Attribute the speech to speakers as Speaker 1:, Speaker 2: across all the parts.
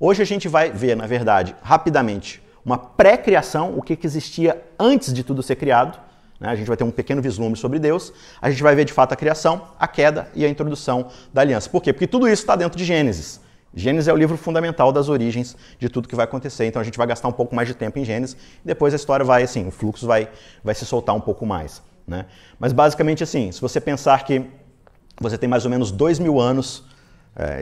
Speaker 1: Hoje a gente vai ver, na verdade, rapidamente, uma pré-criação, o que existia antes de tudo ser criado. A gente vai ter um pequeno vislumbre sobre Deus. A gente vai ver de fato a criação, a queda e a introdução da aliança. Por quê? Porque tudo isso está dentro de Gênesis. Gênesis é o livro fundamental das origens de tudo que vai acontecer. Então a gente vai gastar um pouco mais de tempo em Gênesis. E depois a história vai, assim, o fluxo vai se soltar um pouco mais. Né? Mas basicamente assim, se você pensar que você tem mais ou menos 2000 anos,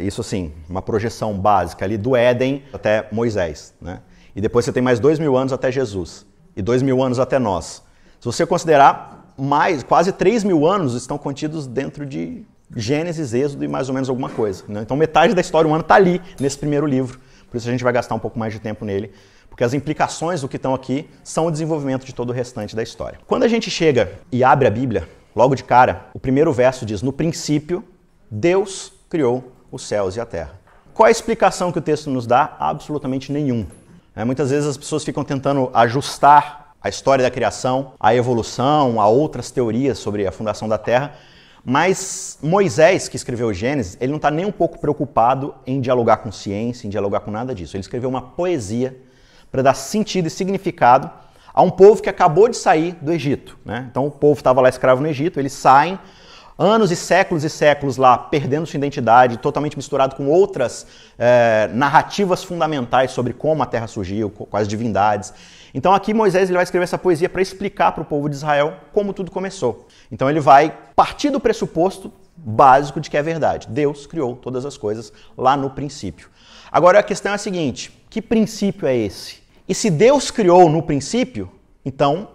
Speaker 1: isso assim, uma projeção básica ali do Éden até Moisés. Né? E depois você tem mais 2000 anos até Jesus. E 2000 anos até nós. Se você considerar, quase 3000 anos estão contidos dentro de Gênesis, Êxodo e mais ou menos alguma coisa. Né? Então metade da história humana está ali, nesse primeiro livro. Por isso a gente vai gastar um pouco mais de tempo nele. Porque as implicações do que estão aqui são o desenvolvimento de todo o restante da história. Quando a gente chega e abre a Bíblia, logo de cara, o primeiro verso diz: no princípio, Deus criou os céus e a terra. Qual é a explicação que o texto nos dá? Absolutamente nenhum. Muitas vezes as pessoas ficam tentando ajustar a história da criação, a evolução, a outras teorias sobre a fundação da Terra, mas Moisés, que escreveu Gênesis, ele não está nem um pouco preocupado em dialogar com ciência, em dialogar com nada disso. Ele escreveu uma poesia para dar sentido e significado a um povo que acabou de sair do Egito. Né? Então o povo estava lá escravo no Egito, eles saem, anos e séculos lá, perdendo sua identidade, totalmente misturado com outras narrativas fundamentais sobre como a Terra surgiu, com as divindades. Então aqui Moisés ele vai escrever essa poesia para explicar para o povo de Israel como tudo começou. Então ele vai partir do pressuposto básico de que é verdade. Deus criou todas as coisas lá no princípio. Agora a questão é a seguinte: que princípio é esse? E se Deus criou no princípio, então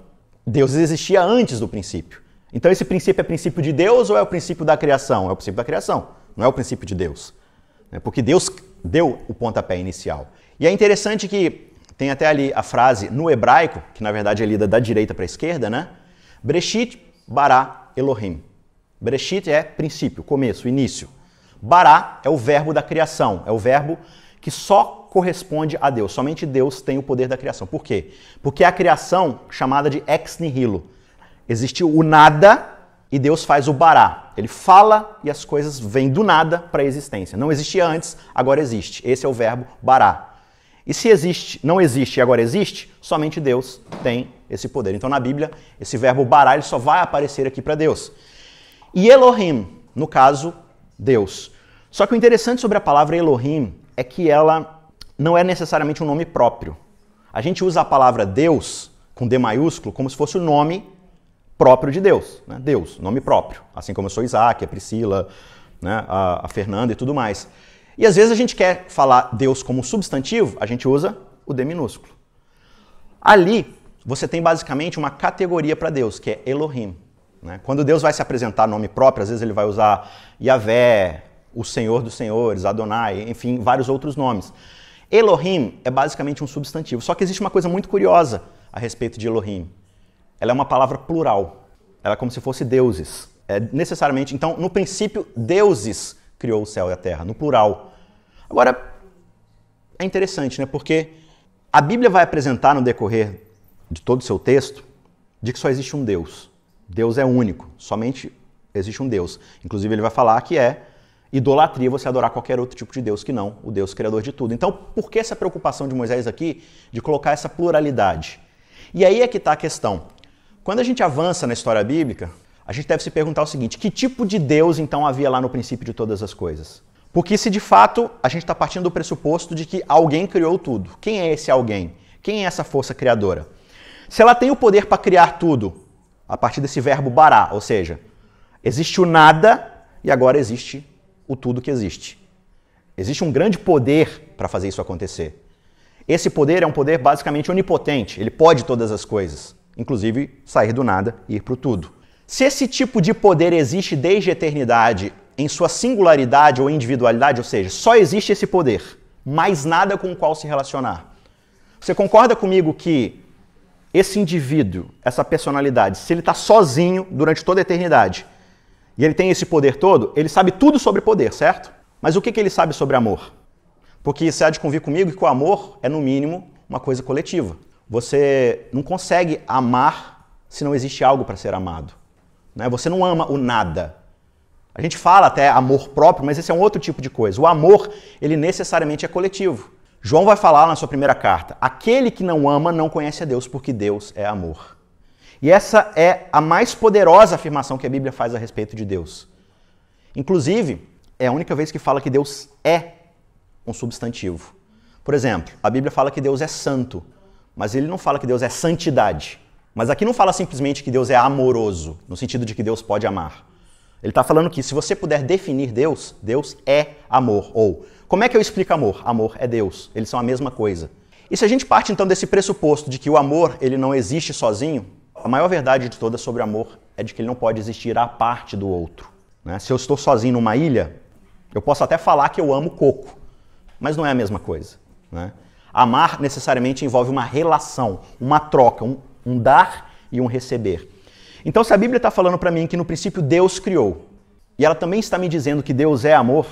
Speaker 1: Deus existia antes do princípio. Então esse princípio é princípio de Deus ou é o princípio da criação? É o princípio da criação, não é o princípio de Deus. Porque Deus deu o pontapé inicial. E é interessante que tem até ali a frase no hebraico, que na verdade é lida da direita para a esquerda, né? Bereshit bara Elohim. Bereshit é princípio, começo, início. Bara é o verbo da criação, é o verbo que só corresponde a Deus. Somente Deus tem o poder da criação. Por quê? Porque é a criação chamada de ex nihilo. Existiu o nada e Deus faz o bará. Ele fala e as coisas vêm do nada para a existência. Não existia antes, agora existe. Esse é o verbo bará. E se não existe e agora existe, somente Deus tem esse poder. Então na Bíblia, esse verbo bará ele só vai aparecer aqui para Deus. E Elohim, no caso, Deus. Só que o interessante sobre a palavra Elohim é que ela não é necessariamente um nome próprio. A gente usa a palavra Deus, com D maiúsculo, como se fosse o nome próprio de Deus. Né? Deus, nome próprio. Assim como eu sou Isaac, a Priscila, né? a Fernanda e tudo mais. E às vezes a gente quer falar Deus como substantivo, a gente usa o D minúsculo. Ali, você tem basicamente uma categoria para Deus, que é Elohim. Né? Quando Deus vai se apresentar nome próprio, às vezes ele vai usar Yahvé, o Senhor dos Senhores, Adonai, enfim, vários outros nomes. Elohim é basicamente um substantivo. Só que existe uma coisa muito curiosa a respeito de Elohim. Ela é uma palavra plural. Ela é como se fosse deuses. Necessariamente, então, no princípio, deuses criou o céu e a terra, no plural. Agora, é interessante, né? Porque a Bíblia vai apresentar no decorrer de todo o seu texto de que só existe um Deus. Deus é único, somente existe um Deus. Inclusive ele vai falar que é idolatria você adorar qualquer outro tipo de Deus que não o Deus criador de tudo. Então, por que essa preocupação de Moisés aqui de colocar essa pluralidade? E aí é que está a questão. Quando a gente avança na história bíblica, a gente deve se perguntar o seguinte: que tipo de Deus então havia lá no princípio de todas as coisas? Porque se de fato a gente está partindo do pressuposto de que alguém criou tudo, quem é esse alguém? Quem é essa força criadora? Se ela tem o poder para criar tudo, a partir desse verbo bará, ou seja, existe o nada e agora existe o tudo que existe. Existe um grande poder para fazer isso acontecer. Esse poder é um poder basicamente onipotente, ele pode todas as coisas, inclusive sair do nada e ir para o tudo. Se esse tipo de poder existe desde a eternidade em sua singularidade ou individualidade, ou seja, só existe esse poder, mais nada com o qual se relacionar. Você concorda comigo que esse indivíduo, essa personalidade, se ele está sozinho durante toda a eternidade e ele tem esse poder todo, ele sabe tudo sobre poder, certo? Mas o que ele sabe sobre amor? Porque você há de convir comigo que o amor é, no mínimo, uma coisa coletiva. Você não consegue amar se não existe algo para ser amado. Né? Você não ama o nada. A gente fala até amor próprio, mas esse é um outro tipo de coisa. O amor, ele necessariamente é coletivo. João vai falar na sua primeira carta, aquele que não ama não conhece a Deus, porque Deus é amor. E essa é a mais poderosa afirmação que a Bíblia faz a respeito de Deus. Inclusive, é a única vez que fala que Deus é um substantivo. Por exemplo, a Bíblia fala que Deus é santo, mas ele não fala que Deus é santidade. Mas aqui não fala simplesmente que Deus é amoroso, no sentido de que Deus pode amar. Ele está falando que se você puder definir Deus, Deus é amor. Ou, como é que eu explico amor? Amor é Deus. Eles são a mesma coisa. E se a gente parte então desse pressuposto de que o amor ele não existe sozinho, a maior verdade de todas sobre o amor é de que ele não pode existir à parte do outro. Né? Se eu estou sozinho numa ilha, eu posso até falar que eu amo coco, mas não é a mesma coisa. Né? Amar necessariamente envolve uma relação, uma troca, um dar e um receber. Então, se a Bíblia está falando para mim que no princípio Deus criou, e ela também está me dizendo que Deus é amor,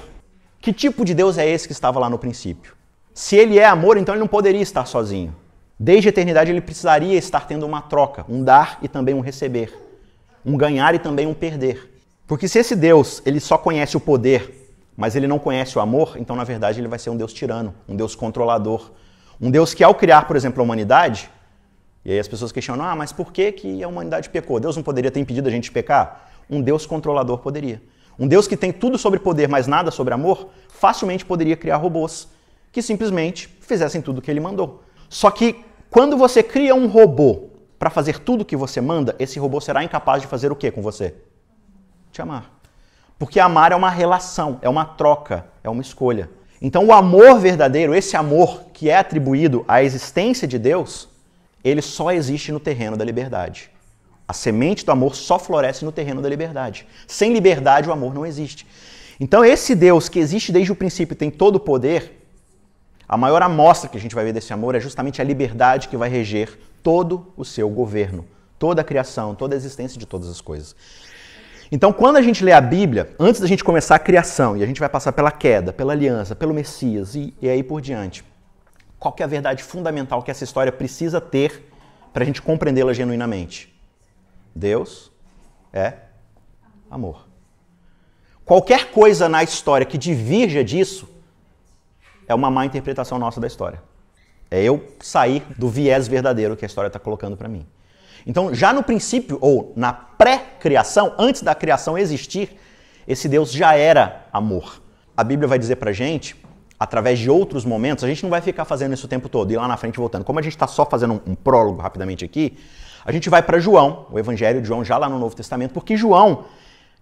Speaker 1: que tipo de Deus é esse que estava lá no princípio? Se ele é amor, então ele não poderia estar sozinho. Desde a eternidade ele precisaria estar tendo uma troca, um dar e também um receber, um ganhar e também um perder. Porque se esse Deus ele só conhece o poder, mas ele não conhece o amor, então na verdade ele vai ser um Deus tirano, um Deus controlador. Um Deus que ao criar, por exemplo, a humanidade, e aí as pessoas questionam, mas por que a humanidade pecou? Deus não poderia ter impedido a gente de pecar? Um Deus controlador poderia. Um Deus que tem tudo sobre poder, mas nada sobre amor, facilmente poderia criar robôs que simplesmente fizessem tudo o que ele mandou. Só que quando você cria um robô para fazer tudo o que você manda, esse robô será incapaz de fazer o que com você? Te amar. Porque amar é uma relação, é uma troca, é uma escolha. Então o amor verdadeiro, esse amor que é atribuído à existência de Deus, ele só existe no terreno da liberdade. A semente do amor só floresce no terreno da liberdade. Sem liberdade o amor não existe. Então esse Deus que existe desde o princípio e tem todo o poder, a maior amostra que a gente vai ver desse amor é justamente a liberdade que vai reger todo o seu governo, toda a criação, toda a existência de todas as coisas. Então, quando a gente lê a Bíblia, antes da gente começar a criação, e a gente vai passar pela queda, pela aliança, pelo Messias e aí por diante, qual que é a verdade fundamental que essa história precisa ter para a gente compreendê-la genuinamente? Deus é amor. Qualquer coisa na história que divirja disso é uma má interpretação nossa da história. É eu sair do viés verdadeiro que a história está colocando para mim. Então, já no princípio, ou na pré-criação, antes da criação existir, esse Deus já era amor. A Bíblia vai dizer pra gente, através de outros momentos, a gente não vai ficar fazendo isso o tempo todo, e lá na frente voltando. Como a gente está só fazendo um prólogo rapidamente aqui, a gente vai para João, o Evangelho de João, já lá no Novo Testamento, porque João,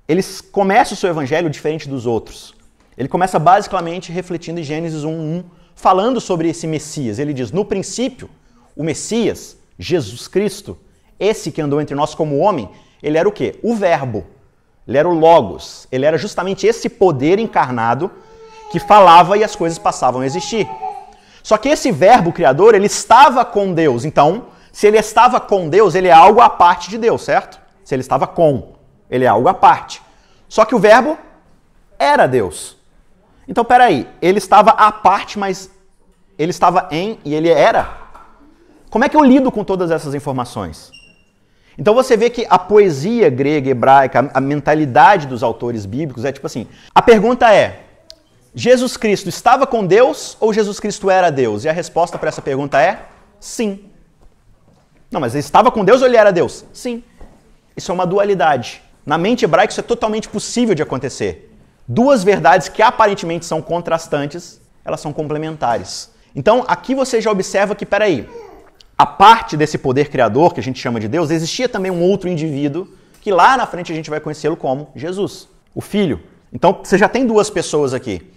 Speaker 1: ele começa o seu Evangelho diferente dos outros. Ele começa basicamente refletindo em Gênesis 1:1, falando sobre esse Messias. Ele diz, no princípio, o Messias, Jesus Cristo, esse que andou entre nós como homem, ele era o quê? O Verbo. Ele era o Logos. Ele era justamente esse poder encarnado que falava e as coisas passavam a existir. Só que esse Verbo criador, ele estava com Deus. Então, se ele estava com Deus, ele é algo à parte de Deus, certo? Se ele estava com, ele é algo à parte. Só que o Verbo era Deus. Então, peraí, ele estava à parte, mas ele estava em e ele era? Como é que eu lido com todas essas informações? Então você vê que a poesia grega, hebraica, a mentalidade dos autores bíblicos é tipo assim, a pergunta é, Jesus Cristo estava com Deus ou Jesus Cristo era Deus? E a resposta para essa pergunta é sim. Não, mas ele estava com Deus ou ele era Deus? Sim. Isso é uma dualidade. Na mente hebraica isso é totalmente possível de acontecer. Duas verdades que aparentemente são contrastantes, elas são complementares. Então aqui você já observa que, peraí, a parte desse poder criador, que a gente chama de Deus, existia também um outro indivíduo, que lá na frente a gente vai conhecê-lo como Jesus, o Filho. Então, você já tem duas pessoas aqui.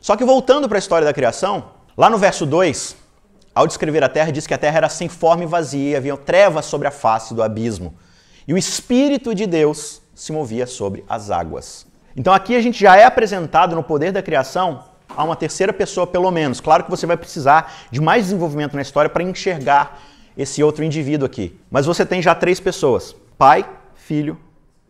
Speaker 1: Só que voltando para a história da criação, lá no verso 2, ao descrever a terra, diz que a terra era sem forma e vazia, e havia trevas sobre a face do abismo. E o Espírito de Deus se movia sobre as águas. Então aqui a gente já é apresentado no poder da criação a uma terceira pessoa, pelo menos. Claro que você vai precisar de mais desenvolvimento na história para enxergar esse outro indivíduo aqui. Mas você tem já três pessoas, Pai, Filho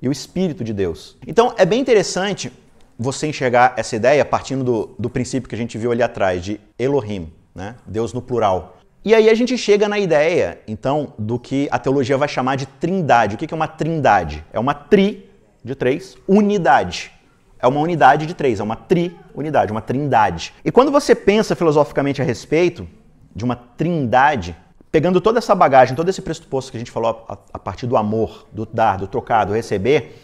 Speaker 1: e o Espírito de Deus. Então é bem interessante você enxergar essa ideia partindo do princípio que a gente viu ali atrás, de Elohim, né? Deus no plural. E aí a gente chega na ideia, então, do que a teologia vai chamar de trindade. O que é uma trindade? É uma tri, de três, unidade. é uma unidade de três, é uma triunidade, uma trindade. E quando você pensa filosoficamente a respeito de uma trindade, pegando toda essa bagagem, todo esse pressuposto que a gente falou a partir do amor, do dar, do trocar, do receber,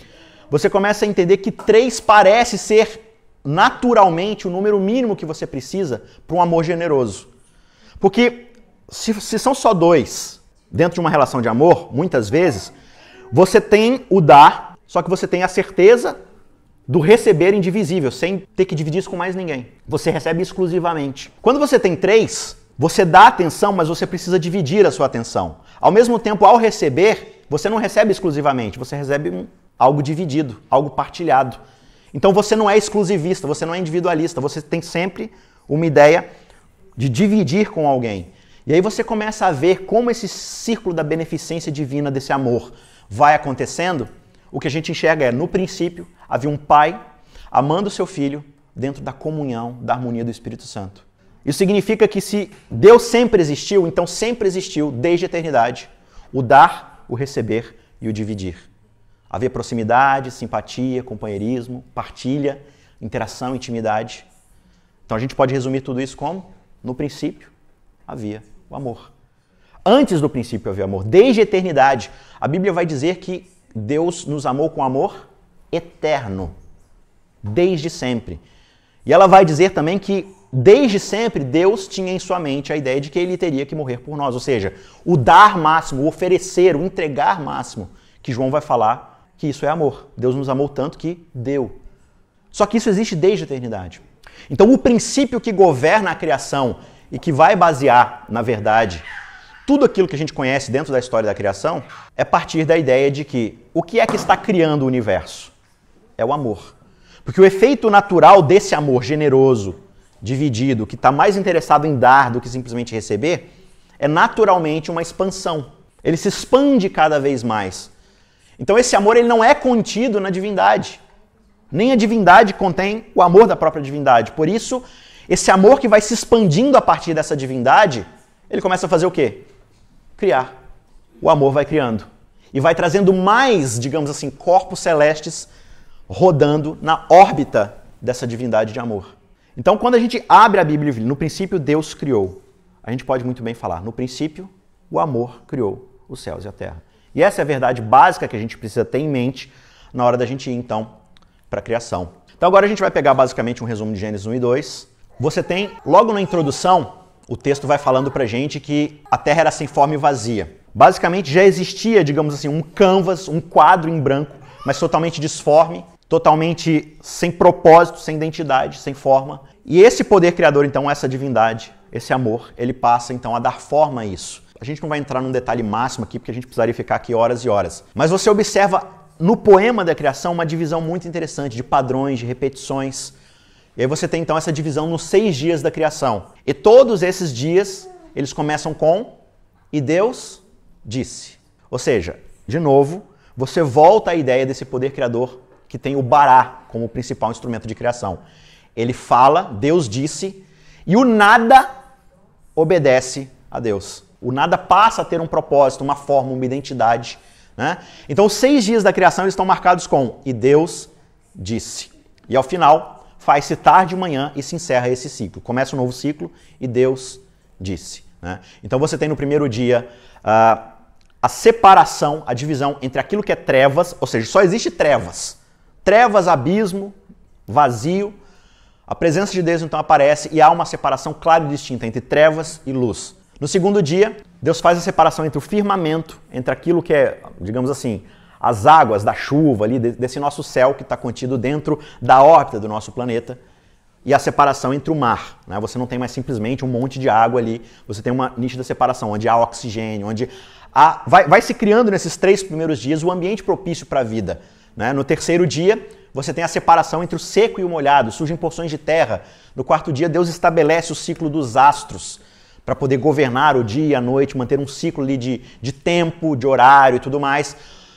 Speaker 1: você começa a entender que 3 parece ser naturalmente o número mínimo que você precisa para um amor generoso. Porque se são só 2 dentro de uma relação de amor, muitas vezes, você tem o dar, só que você tem a certeza do receber indivisível, sem ter que dividir isso com mais ninguém. Você recebe exclusivamente. Quando você tem 3, você dá atenção, mas você precisa dividir a sua atenção. Ao mesmo tempo, ao receber, você não recebe exclusivamente, você recebe algo dividido, algo partilhado. Então você não é exclusivista, você não é individualista, você tem sempre uma ideia de dividir com alguém. E aí você começa a ver como esse círculo da beneficência divina, desse amor, vai acontecendo. O que a gente enxerga é, no princípio, havia um pai amando o seu filho dentro da comunhão, da harmonia do Espírito Santo. Isso significa que se Deus sempre existiu, então sempre existiu, desde a eternidade, o dar, o receber e o dividir. Havia proximidade, simpatia, companheirismo, partilha, interação, intimidade. Então a gente pode resumir tudo isso como, no princípio, havia o amor. Antes do princípio havia amor, desde a eternidade. A Bíblia vai dizer que Deus nos amou com amor eterno, desde sempre. E ela vai dizer também que desde sempre Deus tinha em sua mente a ideia de que ele teria que morrer por nós. Ou seja, o dar máximo, o oferecer, o entregar máximo, que João vai falar que isso é amor. Deus nos amou tanto que deu. Só que isso existe desde a eternidade. Então o princípio que governa a criação e que vai basear, na verdade, tudo aquilo que a gente conhece dentro da história da criação é partir da ideia de que o que é que está criando o universo? É o amor. Porque o efeito natural desse amor generoso, dividido, que está mais interessado em dar do que simplesmente receber, é naturalmente uma expansão. Ele se expande cada vez mais. Então esse amor ele não é contido na divindade. Nem a divindade contém o amor da própria divindade. Por isso, esse amor que vai se expandindo a partir dessa divindade, ele começa a fazer o quê? Criar. O amor vai criando. E vai trazendo mais, digamos assim, corpos celestes rodando na órbita dessa divindade de amor. Então, quando a gente abre a Bíblia, no princípio Deus criou, a gente pode muito bem falar, no princípio o amor criou os céus e a terra. E essa é a verdade básica que a gente precisa ter em mente na hora da gente ir, então, para a criação. Então, agora a gente vai pegar basicamente um resumo de Gênesis 1 e 2. Você tem, logo na introdução, o texto vai falando pra gente que a terra era sem forma e vazia. Basicamente já existia, digamos assim, um canvas, um quadro em branco, mas totalmente disforme, totalmente sem propósito, sem identidade, sem forma. E esse poder criador, então, essa divindade, esse amor, ele passa então a dar forma a isso. A gente não vai entrar num detalhe máximo aqui, porque a gente precisaria ficar aqui horas e horas. Mas você observa no poema da criação uma divisão muito interessante de padrões, de repetições. E aí você tem então essa divisão nos 6 dias da criação. E todos esses dias, eles começam com "e Deus disse". Ou seja, de novo, você volta à ideia desse poder criador que tem o Bará como principal instrumento de criação. Ele fala, Deus disse, e o nada obedece a Deus. O nada passa a ter um propósito, uma forma, uma identidade. Né? Então os 6 dias da criação eles estão marcados com "e Deus disse". E ao final, faz-se tarde e manhã e se encerra esse ciclo. Começa um novo ciclo e Deus disse. Né? Então você tem no primeiro dia a separação, a divisão entre aquilo que é trevas, ou seja, só existe trevas. Trevas, abismo, vazio. A presença de Deus então aparece e há uma separação clara e distinta entre trevas e luz. No segundo dia, Deus faz a separação entre o firmamento, entre aquilo que é, digamos assim, as águas da chuva ali, desse nosso céu que está contido dentro da órbita do nosso planeta, e a separação entre o mar. Né? Você não tem mais simplesmente um monte de água ali, você tem uma nítida separação, onde há oxigênio, onde vai se criando nesses 3 primeiros dias o ambiente propício para a vida. Né? No terceiro dia, você tem a separação entre o seco e o molhado, surgem porções de terra. No quarto dia, Deus estabelece o ciclo dos astros, para poder governar o dia e a noite, manter um ciclo ali de tempo, de horário e tudo mais.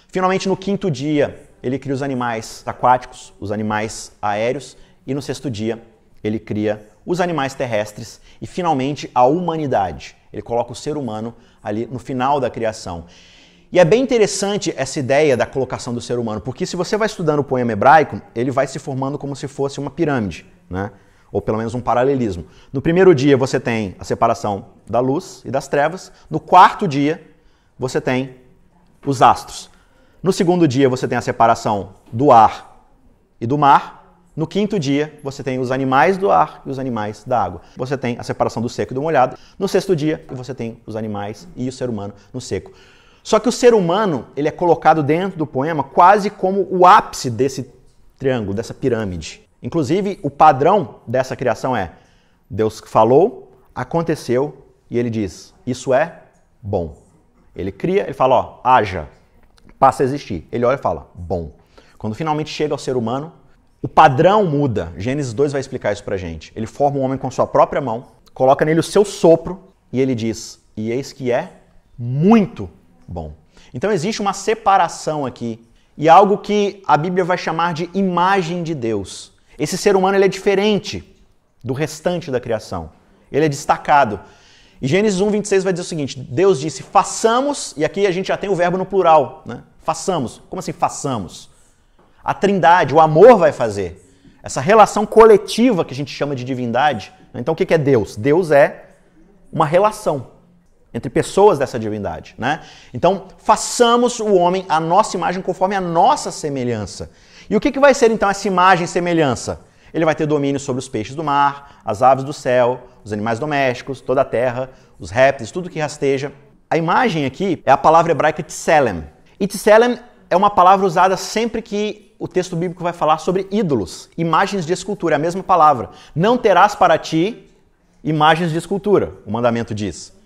Speaker 1: Finalmente, no quinto dia, ele cria os animais aquáticos, os animais aéreos, e no sexto dia, ele cria os animais terrestres e, finalmente, a humanidade. Ele coloca o ser humano ali no final da criação. E é bem interessante essa ideia da colocação do ser humano, porque se você vai estudando o poema hebraico, ele vai se formando como se fosse uma pirâmide, né? Ou pelo menos um paralelismo. No primeiro dia você tem a separação da luz e das trevas, no quarto dia você tem os astros. No segundo dia você tem a separação do ar e do mar. No quinto dia você tem os animais do ar e os animais da água. Você tem a separação do seco e do molhado. No sexto dia você tem os animais e o ser humano no seco. Só que o ser humano, ele é colocado dentro do poema quase como o ápice desse triângulo, dessa pirâmide. Inclusive, o padrão dessa criação é Deus falou, aconteceu e ele diz, isso é bom. Ele cria, ele fala, ó, haja, passa a existir. Ele olha e fala, bom. Quando finalmente chega ao ser humano, o padrão muda. Gênesis 2 vai explicar isso pra gente. Ele forma um homem com sua própria mão, coloca nele o seu sopro e ele diz, e eis que é muito bom. Então existe uma separação aqui e algo que a Bíblia vai chamar de imagem de Deus. Esse ser humano ele é diferente do restante da criação. Ele é destacado. E Gênesis 1:26 vai dizer o seguinte, Deus disse, façamos, e aqui a gente já tem o verbo no plural, né? Façamos. Como assim façamos? A trindade, o amor vai fazer. Essa relação coletiva que a gente chama de divindade. Então o que é Deus? Deus é uma relação entre pessoas dessa divindade, né? Então, façamos o homem à nossa imagem conforme a nossa semelhança. E o que vai ser então essa imagem e semelhança? Ele vai ter domínio sobre os peixes do mar, as aves do céu, os animais domésticos, toda a terra, os répteis, tudo que rasteja. A imagem aqui é a palavra hebraica tselem. E tselem é uma palavra usada sempre que o texto bíblico vai falar sobre ídolos, imagens de escultura, é a mesma palavra. Não terás para ti imagens de escultura, o mandamento diz.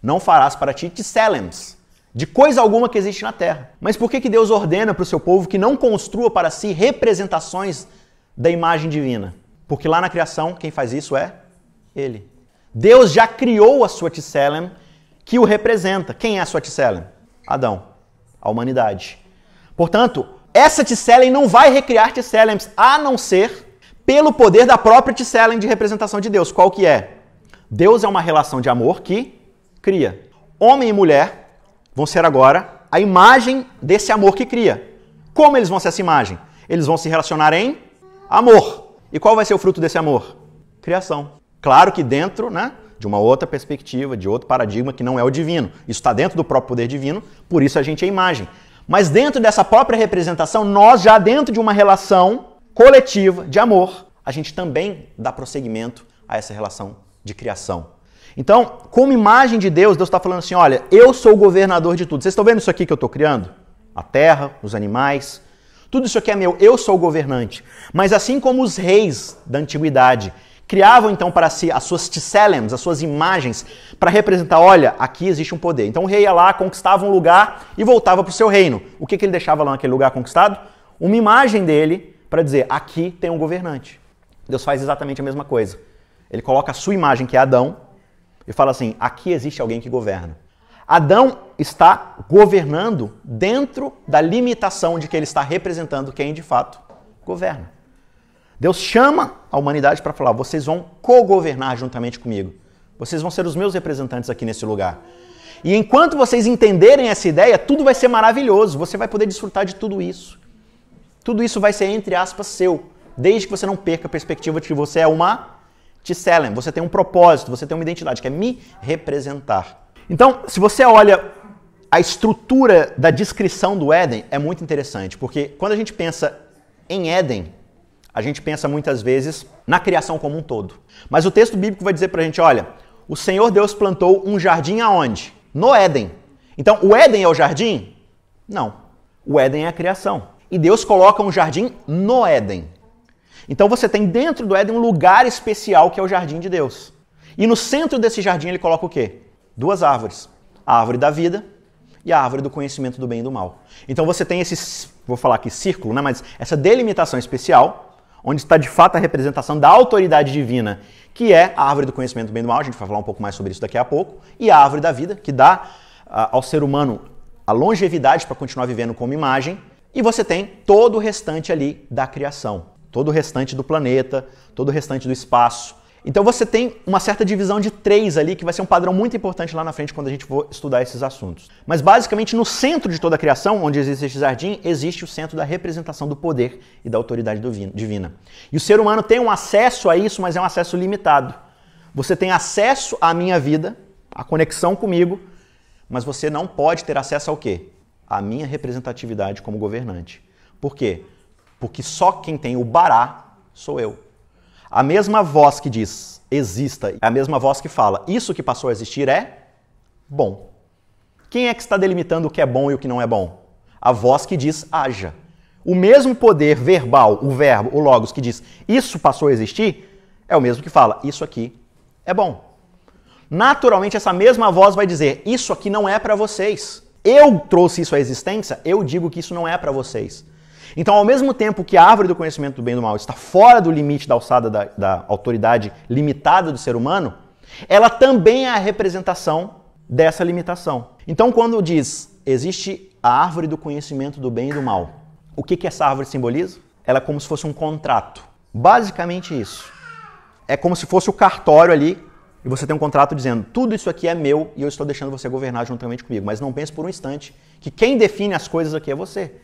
Speaker 1: Não farás para ti tselems, de coisa alguma que existe na terra. Mas por que Deus ordena para o seu povo que não construa para si representações da imagem divina? Porque lá na criação, quem faz isso é Ele. Deus já criou a sua tselem que o representa. Quem é a sua tselem? Adão, a humanidade. Portanto, essa tselem não vai recriar tselems, a não ser pelo poder da própria tselem de representação de Deus. Qual que é? Deus é uma relação de amor que cria. Homem e mulher vão ser agora a imagem desse amor que cria. Como eles vão ser essa imagem? Eles vão se relacionar em amor. E qual vai ser o fruto desse amor? Criação. Claro que dentro, né, de uma outra perspectiva, de outro paradigma que não é o divino. Isso está dentro do próprio poder divino, por isso a gente é imagem. Mas dentro dessa própria representação, nós já dentro de uma relação coletiva de amor, a gente também dá prosseguimento a essa relação de criação. Então, como imagem de Deus, Deus está falando assim, olha, eu sou o governador de tudo. Vocês estão vendo isso aqui que eu estou criando? A terra, os animais, tudo isso aqui é meu, eu sou o governante. Mas assim como os reis da antiguidade criavam então para si as suas tselems, as suas imagens, para representar, olha, aqui existe um poder. Então o rei ia lá, conquistava um lugar e voltava para o seu reino. O que ele deixava lá naquele lugar conquistado? Uma imagem dele para dizer, aqui tem um governante. Deus faz exatamente a mesma coisa. Ele coloca a sua imagem, que é Adão, e fala assim, aqui existe alguém que governa. Adão está governando dentro da limitação de que ele está representando quem de fato governa. Deus chama a humanidade para falar, vocês vão co-governar juntamente comigo. Vocês vão ser os meus representantes aqui nesse lugar. E enquanto vocês entenderem essa ideia, tudo vai ser maravilhoso. Você vai poder desfrutar de tudo isso. Tudo isso vai ser, entre aspas, seu. Desde que você não perca a perspectiva de que você é uma tselem, você tem um propósito, você tem uma identidade, que é me representar. Então, se você olha a estrutura da descrição do Éden, é muito interessante, porque quando a gente pensa em Éden, a gente pensa muitas vezes na criação como um todo. Mas o texto bíblico vai dizer pra gente, olha, o Senhor Deus plantou um jardim aonde? No Éden. Então, o Éden é o jardim? Não. O Éden é a criação. E Deus coloca um jardim no Éden. Então você tem dentro do Éden um lugar especial que é o jardim de Deus. E no centro desse jardim ele coloca o quê? Duas árvores. A árvore da vida e a árvore do conhecimento do bem e do mal. Então você tem esse, vou falar aqui círculo, né? Mas essa delimitação especial, onde está de fato a representação da autoridade divina, que é a árvore do conhecimento do bem e do mal, a gente vai falar um pouco mais sobre isso daqui a pouco, e a árvore da vida, que dá ao ser humano a longevidade para continuar vivendo como imagem, e você tem todo o restante ali da criação. Todo o restante do planeta, todo o restante do espaço. Então você tem uma certa divisão de 3 ali, que vai ser um padrão muito importante lá na frente quando a gente for estudar esses assuntos. Mas basicamente no centro de toda a criação, onde existe esse jardim, existe o centro da representação do poder e da autoridade divina. E o ser humano tem um acesso a isso, mas é um acesso limitado. Você tem acesso à minha vida, à conexão comigo, mas você não pode ter acesso ao quê? À minha representatividade como governante. Por quê? Porque só quem tem o bará sou eu. A mesma voz que diz exista, é a mesma voz que fala isso que passou a existir é bom. Quem é que está delimitando o que é bom e o que não é bom? A voz que diz haja. O mesmo poder verbal, o verbo, o logos que diz isso passou a existir, é o mesmo que fala isso aqui é bom. Naturalmente essa mesma voz vai dizer isso aqui não é para vocês. Eu trouxe isso à existência, eu digo que isso não é para vocês. Então, ao mesmo tempo que a árvore do conhecimento do bem e do mal está fora do limite da alçada da autoridade limitada do ser humano, ela também é a representação dessa limitação. Então, quando diz existe a árvore do conhecimento do bem e do mal, o que essa árvore simboliza? Ela é como se fosse um contrato. Basicamente isso. É como se fosse o cartório ali e você tem um contrato dizendo tudo isso aqui é meu e eu estou deixando você governar juntamente comigo. Mas não pense por um instante que quem define as coisas aqui é você.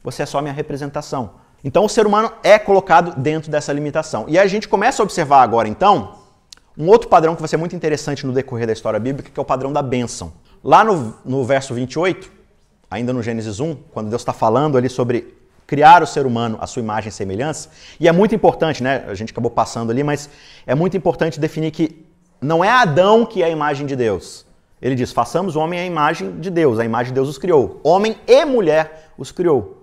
Speaker 1: Você é só minha representação. Então o ser humano é colocado dentro dessa limitação. E a gente começa a observar agora, então, um outro padrão que vai ser muito interessante no decorrer da história bíblica, que é o padrão da bênção. Lá no verso 28, ainda no Gênesis 1, quando Deus está falando ali sobre criar o ser humano à sua imagem e semelhança, e é muito importante, né? A gente acabou passando ali, mas é muito importante definir que não é Adão que é a imagem de Deus. Ele diz, façamos o homem à imagem de Deus, a imagem de Deus os criou. Homem e mulher os criou.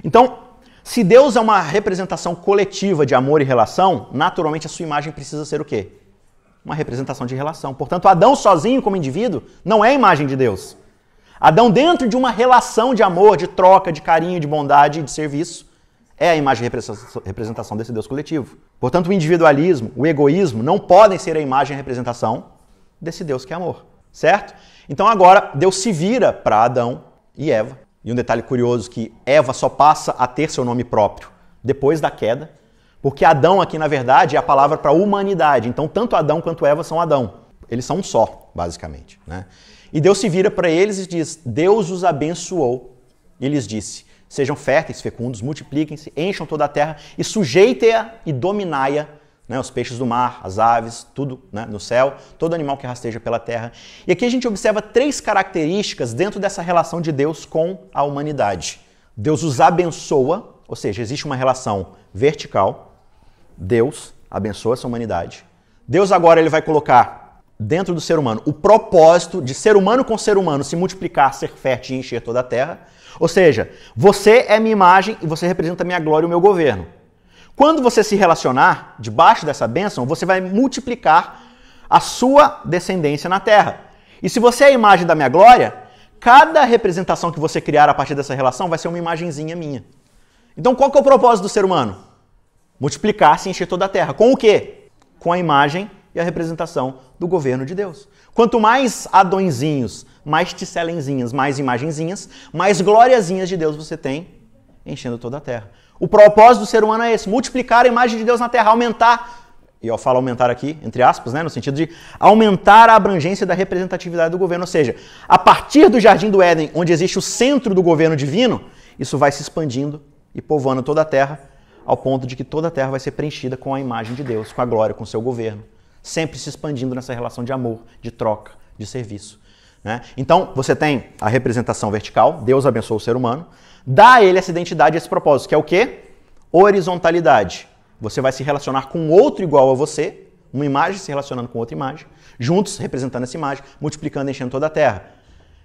Speaker 1: Então, se Deus é uma representação coletiva de amor e relação, naturalmente a sua imagem precisa ser o quê? Uma representação de relação. Portanto, Adão sozinho como indivíduo não é a imagem de Deus. Adão dentro de uma relação de amor, de troca, de carinho, de bondade, de serviço, é a imagem e representação desse Deus coletivo. Portanto, o individualismo, o egoísmo não podem ser a imagem e representação desse Deus que é amor. Certo? Então agora Deus se vira para Adão e Eva. E um detalhe curioso que Eva só passa a ter seu nome próprio depois da queda, porque Adão aqui, na verdade, é a palavra para a humanidade. Então, tanto Adão quanto Eva são Adão. Eles são um só, basicamente. Né? E Deus se vira para eles e diz, Deus os abençoou. E lhes disse, sejam férteis, fecundos, multipliquem-se, encham toda a terra e sujeitem-a e dominai-a, né, os peixes do mar, as aves, tudo, né, no céu, todo animal que rasteja pela terra. E aqui a gente observa 3 características dentro dessa relação de Deus com a humanidade. Deus os abençoa, ou seja, existe uma relação vertical. Deus abençoa essa humanidade. Deus agora ele vai colocar dentro do ser humano o propósito de ser humano com ser humano se multiplicar, ser fértil e encher toda a terra. Ou seja, você é minha imagem e você representa a minha glória e o meu governo. Quando você se relacionar debaixo dessa bênção, você vai multiplicar a sua descendência na terra. E se você é a imagem da minha glória, cada representação que você criar a partir dessa relação vai ser uma imagenzinha minha. Então qual que é o propósito do ser humano? Multiplicar-se e encher toda a terra. Com o quê? Com a imagem e a representação do governo de Deus. Quanto mais Adõezinhos, mais Ticelenzinhas, mais imagenzinhas, mais gloriazinhas de Deus você tem enchendo toda a terra. O propósito do ser humano é esse, multiplicar a imagem de Deus na terra, aumentar, e eu falo aumentar aqui, entre aspas, né, no sentido de aumentar a abrangência da representatividade do governo, ou seja, a partir do Jardim do Éden, onde existe o centro do governo divino, isso vai se expandindo e povoando toda a terra, ao ponto de que toda a terra vai ser preenchida com a imagem de Deus, com a glória, com o seu governo, sempre se expandindo nessa relação de amor, de troca, de serviço. Né? Então, você tem a representação vertical, Deus abençoa o ser humano, dá a ele essa identidade, esse propósito, que é o quê? Horizontalidade. Você vai se relacionar com outro igual a você, uma imagem se relacionando com outra imagem, juntos representando essa imagem, multiplicando e enchendo toda a terra.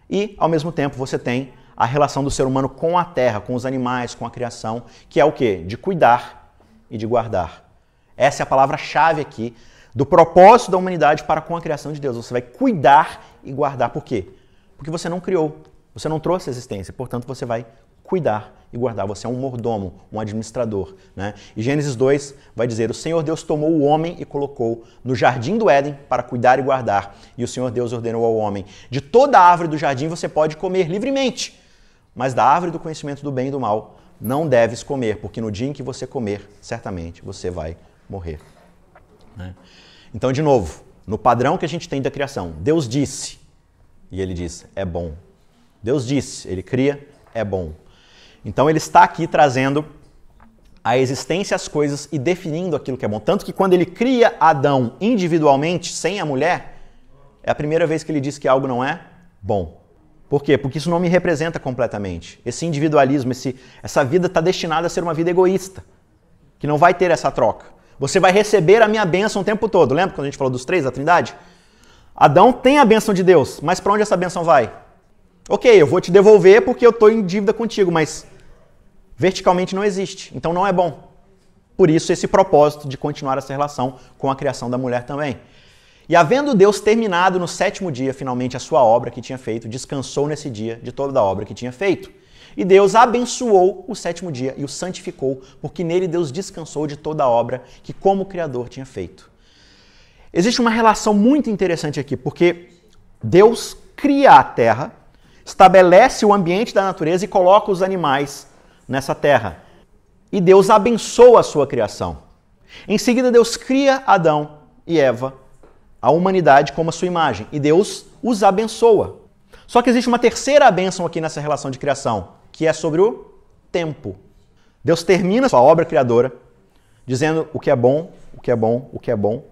Speaker 1: E, ao mesmo tempo, você tem a relação do ser humano com a terra, com os animais, com a criação, que é o quê? De cuidar e de guardar. Essa é a palavra-chave aqui do propósito da humanidade para com a criação de Deus. Você vai cuidar e guardar. Por quê? Porque você não criou, você não trouxe a existência, portanto você vai cuidar e guardar. Você é um mordomo, um administrador. Né? E Gênesis 2 vai dizer, o Senhor Deus tomou o homem e colocou no jardim do Éden para cuidar e guardar. E o Senhor Deus ordenou ao homem, de toda a árvore do jardim você pode comer livremente, mas da árvore do conhecimento do bem e do mal não deves comer, porque no dia em que você comer, certamente você vai morrer. Né? Então, de novo, no padrão que a gente tem da criação, Deus disse, e ele diz, é bom. Deus disse, ele cria, é bom. Então ele está aqui trazendo a existência às coisas e definindo aquilo que é bom. Tanto que quando ele cria Adão individualmente, sem a mulher, é a primeira vez que ele diz que algo não é bom. Por quê? Porque isso não me representa completamente. Esse individualismo, essa vida está destinada a ser uma vida egoísta, que não vai ter essa troca. Você vai receber a minha bênção o tempo todo. Lembra quando a gente falou dos três da Trindade? Adão tem a bênção de Deus, mas para onde essa bênção vai? Ok, eu vou te devolver porque eu estou em dívida contigo, mas verticalmente não existe, então não é bom. Por isso esse propósito de continuar essa relação com a criação da mulher também. E havendo Deus terminado no 7º dia, finalmente, a sua obra que tinha feito, descansou nesse dia de toda a obra que tinha feito. E Deus abençoou o 7º dia e o santificou, porque nele Deus descansou de toda a obra que como Criador tinha feito. Existe uma relação muito interessante aqui, porque Deus cria a terra, estabelece o ambiente da natureza e coloca os animais nessa terra. E Deus abençoa a sua criação. Em seguida, Deus cria Adão e Eva, a humanidade como a sua imagem, e Deus os abençoa. Só que existe uma terceira bênção aqui nessa relação de criação, que é sobre o tempo. Deus termina sua obra criadora, dizendo o que é bom, o que é bom, o que é bom.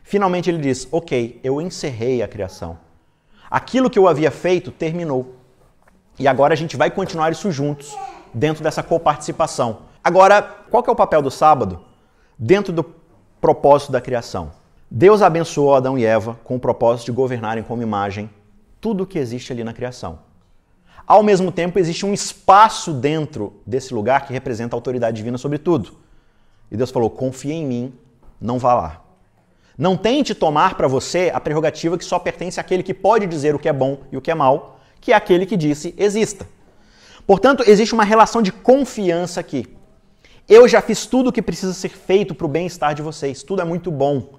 Speaker 1: Finalmente ele diz, ok, eu encerrei a criação. Aquilo que eu havia feito terminou. E agora a gente vai continuar isso juntos, dentro dessa coparticipação. Agora, qual que é o papel do sábado dentro do propósito da criação? Deus abençoou Adão e Eva com o propósito de governarem como imagem tudo o que existe ali na criação. Ao mesmo tempo, existe um espaço dentro desse lugar que representa a autoridade divina sobre tudo. E Deus falou, confia em mim, não vá lá. Não tente tomar para você a prerrogativa que só pertence àquele que pode dizer o que é bom e o que é mal, que é aquele que disse exista. Portanto, existe uma relação de confiança aqui. Eu já fiz tudo o que precisa ser feito para o bem-estar de vocês. Tudo é muito bom.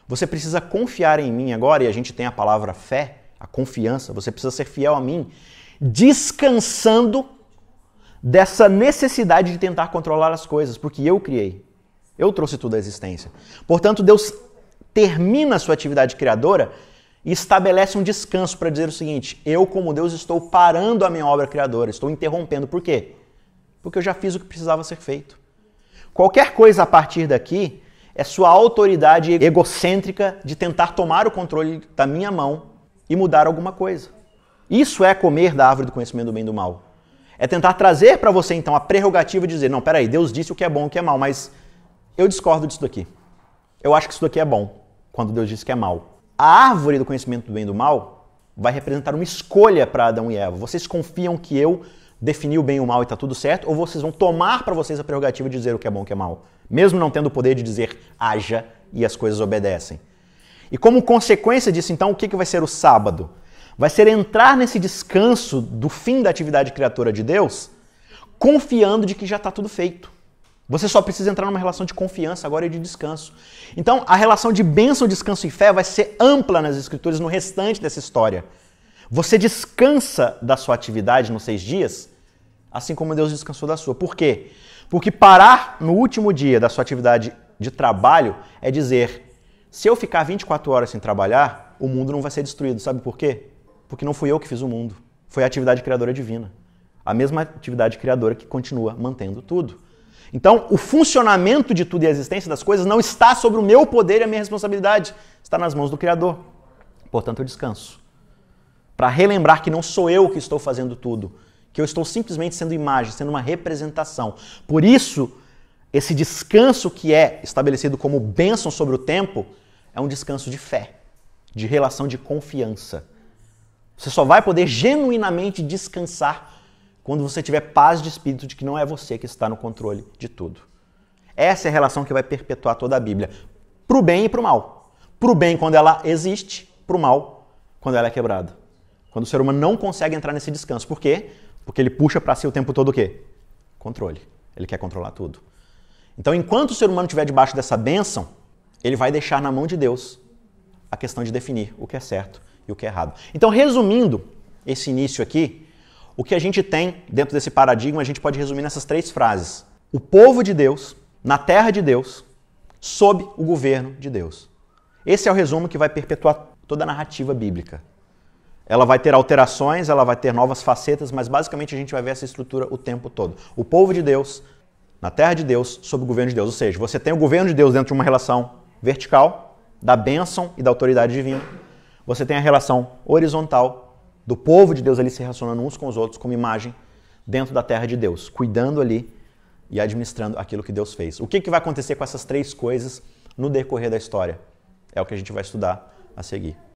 Speaker 1: Você precisa confiar em mim agora, e a gente tem a palavra fé, a confiança. Você precisa ser fiel a mim, descansando dessa necessidade de tentar controlar as coisas, porque eu criei. Eu trouxe tudo à existência. Portanto, Deus termina a sua atividade criadora e estabelece um descanso para dizer o seguinte, eu, como Deus, estou parando a minha obra criadora, estou interrompendo. Por quê? Porque eu já fiz o que precisava ser feito. Qualquer coisa a partir daqui é sua autoridade egocêntrica de tentar tomar o controle da minha mão e mudar alguma coisa. Isso é comer da árvore do conhecimento do bem e do mal. É tentar trazer para você, então, a prerrogativa de dizer, não, peraí, Deus disse o que é bom e o que é mal, mas eu discordo disso daqui. Eu acho que isso daqui é bom, quando Deus disse que é mal. A árvore do conhecimento do bem e do mal vai representar uma escolha para Adão e Eva. Vocês confiam que eu defini o bem e o mal e está tudo certo, ou vocês vão tomar para vocês a prerrogativa de dizer o que é bom e o que é mal, mesmo não tendo o poder de dizer haja e as coisas obedecem. E como consequência disso, então, o que vai ser o sábado? Vai ser entrar nesse descanso do fim da atividade criatura de Deus, confiando de que já está tudo feito. Você só precisa entrar numa relação de confiança agora e de descanso. Então, a relação de bênção, descanso e fé vai ser ampla nas Escrituras no restante dessa história. Você descansa da sua atividade nos 6 dias, assim como Deus descansou da sua. Por quê? Porque parar no último dia da sua atividade de trabalho é dizer, se eu ficar 24 horas sem trabalhar, o mundo não vai ser destruído. Sabe por quê? Porque não fui eu que fiz o mundo. Foi a atividade criadora divina. A mesma atividade criadora que continua mantendo tudo. Então, o funcionamento de tudo e a existência das coisas não está sobre o meu poder e a minha responsabilidade. Está nas mãos do Criador. Portanto, eu descanso. Para relembrar que não sou eu que estou fazendo tudo, que eu estou simplesmente sendo imagem, sendo uma representação. Por isso, esse descanso que é estabelecido como bênção sobre o tempo é um descanso de fé, de relação de confiança. Você só vai poder genuinamente descansar quando você tiver paz de espírito de que não é você que está no controle de tudo. Essa é a relação que vai perpetuar toda a Bíblia, para o bem e para o mal. Para o bem quando ela existe, para o mal quando ela é quebrada. Quando o ser humano não consegue entrar nesse descanso. Por quê? Porque ele puxa para si o tempo todo o quê? Controle. Ele quer controlar tudo. Então, enquanto o ser humano estiver debaixo dessa bênção, ele vai deixar na mão de Deus a questão de definir o que é certo e o que é errado. Então, resumindo esse início aqui, o que a gente tem dentro desse paradigma, a gente pode resumir nessas 3 frases. O povo de Deus, na terra de Deus, sob o governo de Deus. Esse é o resumo que vai perpetuar toda a narrativa bíblica. Ela vai ter alterações, ela vai ter novas facetas, mas basicamente a gente vai ver essa estrutura o tempo todo. O povo de Deus, na terra de Deus, sob o governo de Deus. Ou seja, você tem o governo de Deus dentro de uma relação vertical, da bênção e da autoridade divina. Você tem a relação horizontal do povo de Deus ali se relacionando uns com os outros como imagem dentro da terra de Deus, cuidando ali e administrando aquilo que Deus fez. O que vai acontecer com essas três coisas no decorrer da história? É o que a gente vai estudar a seguir.